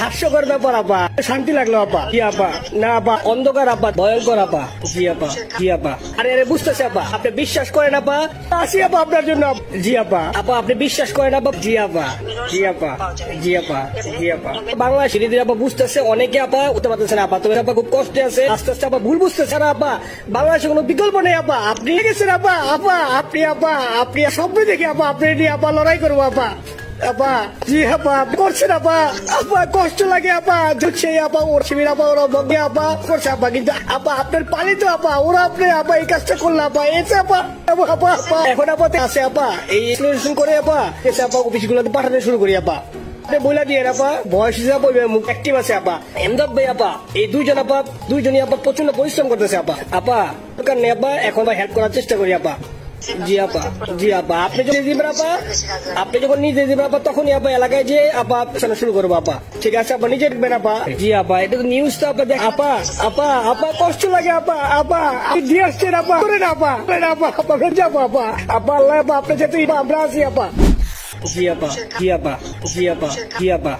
হাস্যকর ব্যাপার আপা, শান্তি লাগলো আপা। জি আপা, না আপা, অন্ধকার আপা, ভয়ঙ্কর আপা। জি আপা, জি আপা। আরে আরে বুঝতেছে আপা, আপনি বিশ্বাস করেন আপা, আসি আপা আপনার জন্য। জি আপা, আপা আপনি বিশ্বাস করেন আপা। জি আপা, জি আপা, জি আপা, জি আপা। বাংলা ধীরে ধীরে আপা বুঝতেছে, অনেকে আপা উঠতে পারতেছে না আপা, তবে আপা খুব কষ্টে আছে, আস্তে আস্তে আপা ভুল বুঝতেছে না আপা। বাংলাদেশে কোনো বিকল্প নেই আপা, আপনি গেছেন আপা। আপা আপনি আপা, আপনি স্বপ্ন দেখে আপা আপনি নিয়ে আপা লড়াই করবো আপা। আপা জি আপা করছেন আপা, আপা কষ্ট লাগে আপা, সেই আপা ওর শিবির আপা ওরা বগে আপা করছে আপা, কিন্তু আপা আপনার পালিত আপা, ওরা আপনি আপা এই কাজটা করলো আপা, এসে আপা আপা আপা এখন আপা আছে আপা, এই এক্সপ্লেনেশন করে আপা এসে আপা অফিস গুলোতে পাঠাতে শুরু করি আপা। বইলা দিয়ে আপা বয়স হিসাবে মুখ অ্যাক্টিভ আছে আপা। এমদাদ ভাই আপা, এই দুইজনই আপা প্রচন্ড পরিশ্রম করতেছে আপা। আপা দরকার নেই আপা, এখন বা হেল্প করার চেষ্টা করি আপা। জি আপা, জি আপা, আপনি যখন দিবেন আপা, আপনি যখন নিজে দিবেন আপা, তখনই আপা এলাকায় যে আপা শোনা শুরু করবো আপা। ঠিক আছে আপা, নিজে দেখবেন আপা। জি আপা, এটা তো নিউজ তো আপা দেখ আপা। আপা আপা কষ্ট লাগে আপা, আপা আপনি দিয়ে আসছেন আপা, করেন আপা, করেন আপা, আপা যাবো আপা। আপা আল্লাহ আপা, আপনার সাথে আমরা আছি আপা। জি আপা, জি আপা, জি আপা, জি আপা।